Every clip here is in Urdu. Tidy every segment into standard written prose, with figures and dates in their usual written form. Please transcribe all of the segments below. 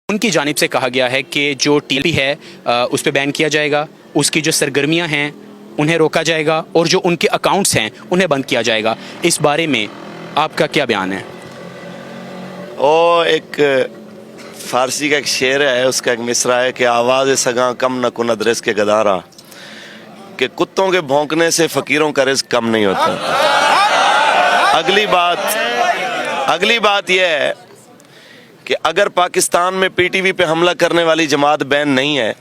ان کی جانب سے کہا گیا ہے کہ جو ٹی پی ہے اس پہ بین کیا جائے گا، اس کی جو سرگرمیاں ہیں انہیں روکا جائے گا، اور جو ان کے اکاؤنٹس ہیں انہیں بند کیا جائے گا۔ اس بارے میں آپ کا کیا بیان ہے؟ ایک فارسی کا ایک شعر ہے، اس کا ایک مصرع ہے کہ آواز سگاں کم نہ کند رزق کے گدارا، کہ کتوں کے بھونکنے سے فقیروں کا رزق کم نہیں ہوتا۔ اگلی بات یہ ہے کہ اگر پاکستان میں پی ٹی وی پہ حملہ کرنے والی جماعت بین نہیں ہے،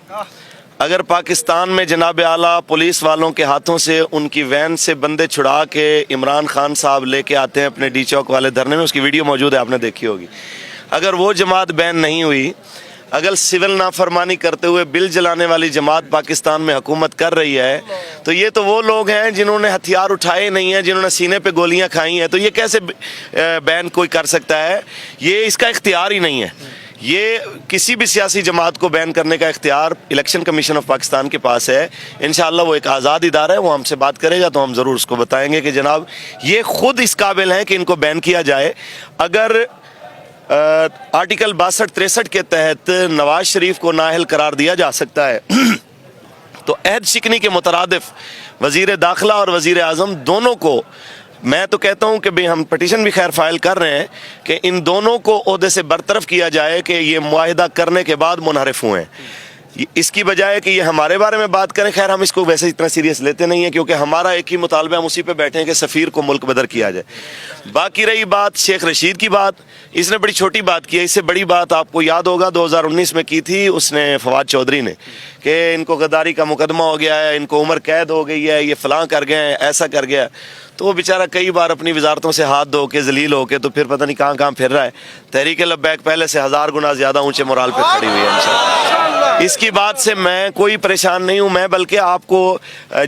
اگر پاکستان میں جناب اعلیٰ پولیس والوں کے ہاتھوں سے ان کی وین سے بندے چھڑا کے عمران خان صاحب لے کے آتے ہیں اپنے ڈی چوک والے دھرنے میں، اس کی ویڈیو موجود ہے، آپ نے دیکھی ہوگی، اگر وہ جماعت بین نہیں ہوئی، اگر سول نافرمانی کرتے ہوئے بل جلانے والی جماعت پاکستان میں حکومت کر رہی ہے، تو یہ تو وہ لوگ ہیں جنہوں نے ہتھیار اٹھائے نہیں ہیں، جنہوں نے سینے پہ گولیاں کھائی ہیں، تو یہ کیسے بین کوئی کر سکتا ہے؟ یہ اس کا اختیار ہی نہیں ہے۔ یہ کسی بھی سیاسی جماعت کو بین کرنے کا اختیار الیکشن کمیشن آف پاکستان کے پاس ہے۔ انشاءاللہ وہ ایک آزاد ادارہ ہے، وہ ہم سے بات کرے گا تو ہم ضرور اس کو بتائیں گے کہ جناب یہ خود اس قابل ہیں کہ ان کو بین کیا جائے۔ اگر آرٹیکل 62-63 کے تحت نواز شریف کو نااہل قرار دیا جا سکتا ہے تو عہد شکنی کے مترادف وزیر داخلہ اور وزیر اعظم دونوں کو، میں تو کہتا ہوں کہ ہم پٹیشن بھی خیر فائل کر رہے ہیں کہ ان دونوں کو عہدے سے برطرف کیا جائے کہ یہ معاہدہ کرنے کے بعد منحرف ہوئے ہیں، اس کی بجائے کہ یہ ہمارے بارے میں بات کریں۔ خیر ہم اس کو ویسے اتنا سیریس لیتے نہیں ہیں کیونکہ ہمارا ایک ہی مطالبہ، ہم اسی پہ بیٹھے ہیں کہ سفیر کو ملک بدر کیا جائے۔ باقی رہی بات شیخ رشید کی بات، اس نے بڑی چھوٹی بات کی ہے، اس سے بڑی بات آپ کو یاد ہوگا 2019 میں کی تھی اس نے فواد چودھری نے، کہ ان کو غداری کا مقدمہ ہو گیا ہے، ان کو عمر قید ہو گئی ہے، یہ فلاں کر گئے ہیں، ایسا کر گیا، تو وہ بیچارہ کئی بار اپنی وزارتوں سے ہاتھ دھو کے ذلیل ہو کے تو پھر پتہ نہیں کہاں کہاں پھر رہا ہے۔ تحریک لبیک پہلے سے 1000 گنا زیادہ اونچے مورال پہ کھڑی ہوئی ہے انشاءاللہ۔ اس کی بات سے میں کوئی پریشان نہیں ہوں، میں بلکہ آپ کو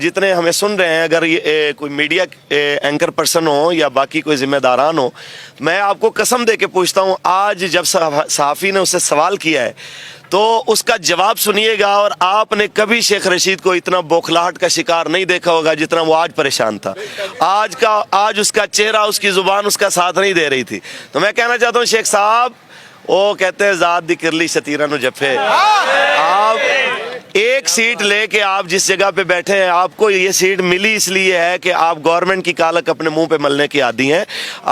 جتنے ہمیں سن رہے ہیں، اگر یہ کوئی میڈیا اینکر پرسن ہو یا باقی کوئی ذمہ داران ہو، میں آپ کو قسم دے کے پوچھتا ہوں، آج جب صحافی نے اس سے سوال کیا ہے تو اس کا جواب سنیے گا، اور آپ نے کبھی شیخ رشید کو اتنا بوکھلاہٹ کا شکار نہیں دیکھا ہوگا جتنا وہ آج پریشان تھا۔ آج اس کا چہرہ، اس کی زبان اس کا ساتھ نہیں دے رہی تھی۔ تو میں کہنا چاہتا ہوں شیخ صاحب، وہ کہتے ہیں ذات دی کرلی شتیرہ نو جفے، آپ ایک سیٹ لے کے آپ جس جگہ پہ بیٹھے ہیں، آپ کو یہ سیٹ ملی اس لیے ہے کہ آپ گورنمنٹ کی کالک اپنے منہ پہ ملنے کی عادی ہیں۔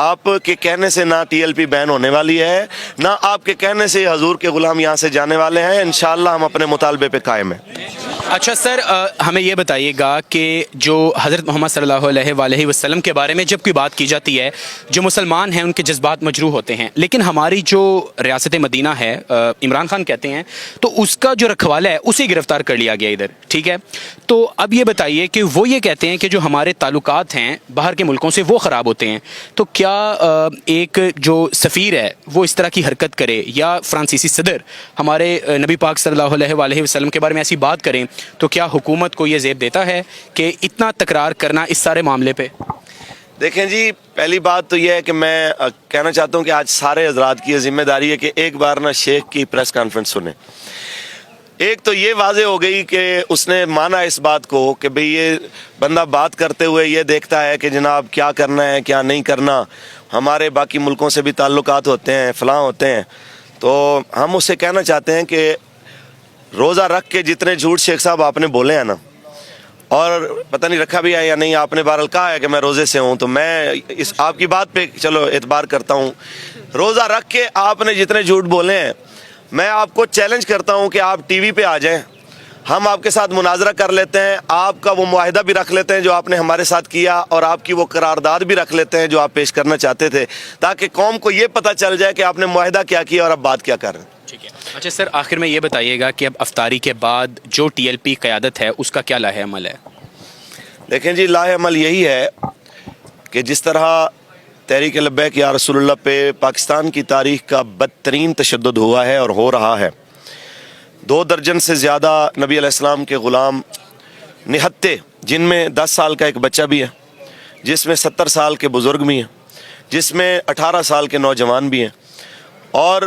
آپ کے کہنے سے نہ ٹی ایل پی بین ہونے والی ہے، نہ آپ کے کہنے سے حضور کے غلام یہاں سے جانے والے ہیں۔ انشاءاللہ ہم اپنے مطالبے پہ قائم ہیں۔ اچھا سر، ہمیں یہ بتائیے گا کہ جو حضرت محمد صلی اللہ علیہ وآلہ وسلم کے بارے میں جب کوئی بات کی جاتی ہے، جو مسلمان ہیں ان کے جذبات مجروح ہوتے ہیں، لیکن ہماری جو ریاست مدینہ ہے، عمران خان کہتے ہیں، تو اس کا جو رکھوالا ہے اسے گرفتار کر لیا گیا ادھر، ٹھیک ہے؟ تو اب یہ بتائیے کہ وہ یہ کہتے ہیں کہ جو ہمارے تعلقات ہیں باہر کے ملکوں سے وہ خراب ہوتے ہیں، تو کیا ایک جو سفیر ہے وہ اس طرح کی حرکت کرے، یا فرانسیسی صدر ہمارے نبی پاک صلی اللہ علیہ وآلہ وسلم کے بارے میں ایسی بات کریں، تو کیا حکومت کو یہ زیب دیتا ہے کہ اتنا تکرار کرنا اس سارے معاملے پہ؟ دیکھیں جی، پہلی بات تو یہ ہے کہ میں کہنا چاہتا ہوں کہ آج سارے حضرات کی ذمہ داری ہے کہ ایک بار نہ شیخ کی پریس کانفرنس سنیں۔ ایک تو یہ واضح ہو گئی کہ اس نے مانا اس بات کو کہ بھئی یہ بندہ بات کرتے ہوئے یہ دیکھتا ہے کہ جناب کیا کرنا ہے کیا نہیں کرنا، ہمارے باقی ملکوں سے بھی تعلقات ہوتے ہیں، فلاں ہوتے ہیں، تو ہم اس سے کہنا چاہتے ہیں کہ روزہ رکھ کے جتنے جھوٹ شیخ صاحب آپ نے بولے ہیں نا، اور پتہ نہیں رکھا بھی ہے یا نہیں، آپ نے بہرحال کہا ہے کہ میں روزے سے ہوں، تو میں اس آپ کی بات پہ چلو اعتبار کرتا ہوں۔ روزہ رکھ کے آپ نے جتنے جھوٹ بولے ہیں، میں آپ کو چیلنج کرتا ہوں کہ آپ ٹی وی پہ آ جائیں، ہم آپ کے ساتھ مناظرہ کر لیتے ہیں، آپ کا وہ معاہدہ بھی رکھ لیتے ہیں جو آپ نے ہمارے ساتھ کیا، اور آپ کی وہ قرارداد بھی رکھ لیتے ہیں جو آپ پیش کرنا چاہتے تھے، تاکہ قوم کو یہ پتہ چل جائے کہ آپ نے معاہدہ کیا کیا اور اب بات کیا کر رہے ہیں۔ اچھا سر، آخر میں یہ بتائیے گا کہ اب افطاری کے بعد جو ٹی ایل پی قیادت ہے اس کا کیا لاہ عمل ہے؟ دیکھیں جی، لاہ عمل یہی ہے کہ جس طرح تحریک لبیک یا رسول اللہ پہ پاکستان کی تاریخ کا بدترین تشدد ہوا ہے اور ہو رہا ہے، 2 درجن سے زیادہ نبی علیہ السلام کے غلام نہتے، جن میں 10 سال کا ایک بچہ بھی ہے، جس میں 70 سال کے بزرگ بھی ہیں، جس میں 18 سال کے نوجوان بھی ہیں، اور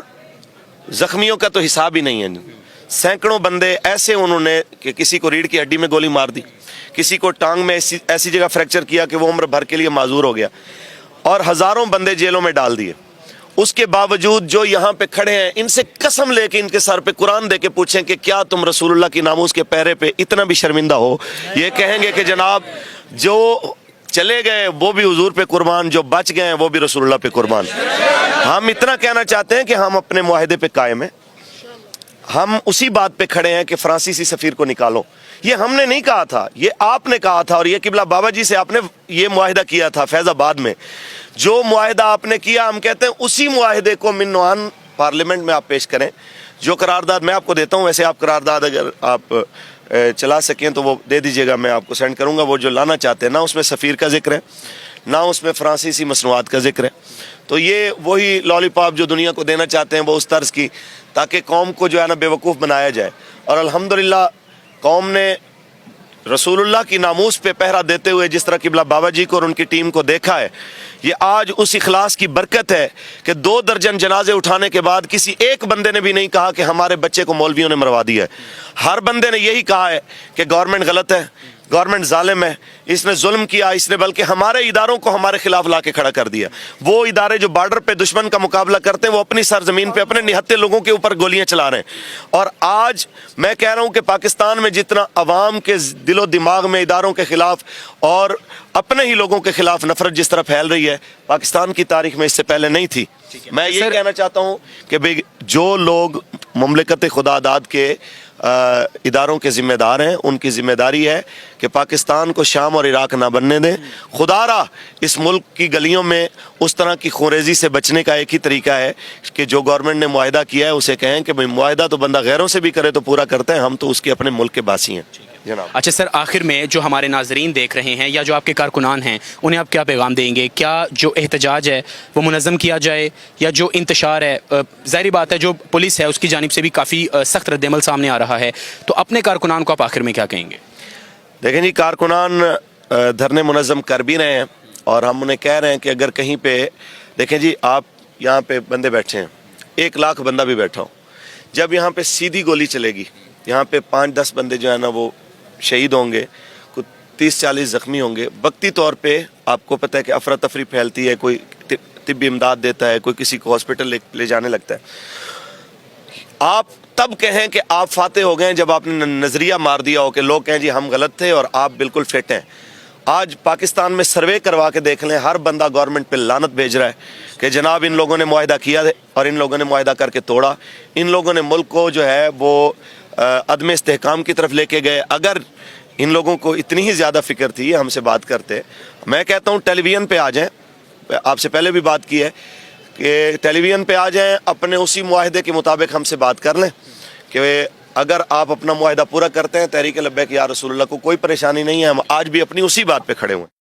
زخمیوں کا تو حساب ہی نہیں ہے۔ سینکڑوں بندے ایسے انہوں نے کہ کسی کو ریڑھ کی ہڈی میں گولی مار دی، کسی کو ٹانگ میں ایسی جگہ فریکچر کیا کہ وہ عمر بھر کے لیے معذور ہو گیا، اور ہزاروں بندے جیلوں میں ڈال دیے، اس کے باوجود جو یہاں پہ کھڑے ہیں ان سے قسم لے کے ان کے سر پہ قرآن دے کے پوچھیں کہ کیا تم رسول اللہ کی ناموس کے پیرے پہ اتنا بھی شرمندہ ہو؟ یہ کہیں گے کہ جناب جو چلے گئے وہ بھی حضور پہ قربان، جو بچ گئے ہیں وہ بھی رسول اللہ پہ قربان۔ ہم اتنا کہنا چاہتے ہیں کہ ہم اپنے معاہدے پہ قائم ہیں، ہم اسی بات پہ کھڑے ہیں کہ فرانسیسی سفیر کو نکالو۔ یہ ہم نے نہیں کہا تھا، یہ آپ نے کہا تھا، اور یہ قبلہ بابا جی سے آپ نے یہ معاہدہ کیا تھا فیض آباد میں۔ جو معاہدہ آپ نے کیا، ہم کہتے ہیں اسی معاہدے کو من نوعاً پارلیمنٹ میں آپ پیش کریں۔ جو قرارداد میں آپ کو دیتا ہوں، ویسے آپ قرارداد اگر آپ چلا سکیں تو وہ دے دیجیے گا، میں آپ کو سینڈ کروں گا۔ وہ جو لانا چاہتے ہیں، نہ اس میں سفیر کا ذکر ہے، نہ اس میں فرانسیسی مصنوعات کا ذکر ہے، تو یہ وہی لالی پاپ جو دنیا کو دینا چاہتے ہیں وہ اس طرز کی، تاکہ قوم کو جو ہے نا بے وقوف بنایا جائے۔ اور الحمدللہ قوم نے رسول اللہ کی ناموس پہ پہرا دیتے ہوئے جس طرح قبلہ بابا جی کو اور ان کی ٹیم کو دیکھا ہے، یہ آج اس اخلاص کی برکت ہے کہ 2 درجن جنازے اٹھانے کے بعد کسی ایک بندے نے بھی نہیں کہا کہ ہمارے بچے کو مولویوں نے مروا دیا ہے۔ ہر بندے نے یہی کہا ہے کہ گورنمنٹ غلط ہے، گورنمنٹ ظالم ہے، اس نے ظلم کیا، اس نے بلکہ ہمارے اداروں کو ہمارے خلاف لا کے کھڑا کر دیا۔ وہ ادارے جو بارڈر پہ دشمن کا مقابلہ کرتے ہیں، وہ اپنی سرزمین پہ اپنے نہتے لوگوں کے اوپر گولیاں چلا رہے ہیں۔ اور آج میں کہہ رہا ہوں کہ پاکستان میں جتنا عوام کے دل و دماغ میں اداروں کے خلاف اور اپنے ہی لوگوں کے خلاف نفرت جس طرح پھیل رہی ہے، پاکستان کی تاریخ میں اس سے پہلے نہیں تھی۔ میں یہ کہنا چاہتا ہوں کہ جو لوگ مملکت خدا داد کے اداروں کے ذمہ دار ہیں، ان کی ذمہ داری ہے کہ پاکستان کو شام اور عراق نہ بننے دیں۔ خدا را اس ملک کی گلیوں میں اس طرح کی خونریزی سے بچنے کا ایک ہی طریقہ ہے کہ جو گورنمنٹ نے معاہدہ کیا ہے اسے کہیں کہ بھئی معاہدہ تو بندہ غیروں سے بھی کرے تو پورا کرتے ہیں، ہم تو اس کے اپنے ملک کے باسی ہیں۔ جناب اچھا سر، آخر میں جو ہمارے ناظرین دیکھ رہے ہیں یا جو آپ کے کارکنان ہیں، انہیں آپ کیا پیغام دیں گے؟ کیا جو احتجاج ہے وہ منظم کیا جائے، یا جو انتشار ہے، ظاہری بات ہے جو پولیس ہے اس کی جانب سے بھی کافی سخت رد عمل سامنے آ رہا ہے، تو اپنے کارکنان کو آپ آخر میں کیا کہیں گے؟ دیکھیں جی، کارکنان دھرنے منظم کر بھی رہے ہیں، اور ہم انہیں کہہ رہے ہیں کہ اگر کہیں پہ دیکھیں جی، آپ یہاں پہ بندے بیٹھے ہیں، 1 لاکھ بندہ بھی بیٹھا ہو، جب یہاں پہ سیدھی گولی چلے گی، یہاں پہ 5-10 بندے جو ہے نا وہ شہید ہوں گے، کچھ 30-40 زخمی ہوں گے۔ وقتی طور پہ آپ کو پتہ ہے کہ افراتفری پھیلتی ہے، کوئی طبی امداد دیتا ہے، کوئی کسی کو ہاسپٹل لے جانے لگتا ہے۔ آپ تب کہیں کہ آپ فاتح ہو گئے جب آپ نے نظریہ مار دیا ہو کہ لوگ کہیں جی ہم غلط تھے اور آپ بالکل فٹ ہیں۔ آج پاکستان میں سروے کروا کے دیکھ لیں، ہر بندہ گورنمنٹ پہ لعنت بھیج رہا ہے کہ جناب ان لوگوں نے معاہدہ کیا اور ان لوگوں نے معاہدہ کر کے توڑا، ان لوگوں نے ملک کو جو ہے وہ عدم استحکام کی طرف لے کے گئے۔ اگر ان لوگوں کو اتنی ہی زیادہ فکر تھی، ہم سے بات کرتے، میں کہتا ہوں ٹیلی ویژن پہ آ جائیں، آپ سے پہلے بھی بات کی ہے کہ ٹیلی ویژن پہ آ جائیں، اپنے اسی معاہدے کے مطابق ہم سے بات کر لیں کہ اگر آپ اپنا معاہدہ پورا کرتے ہیں، تحریک لبیک یا رسول اللہ کو کوئی پریشانی نہیں ہے، ہم آج بھی اپنی اسی بات پہ کھڑے ہوئے ہیں۔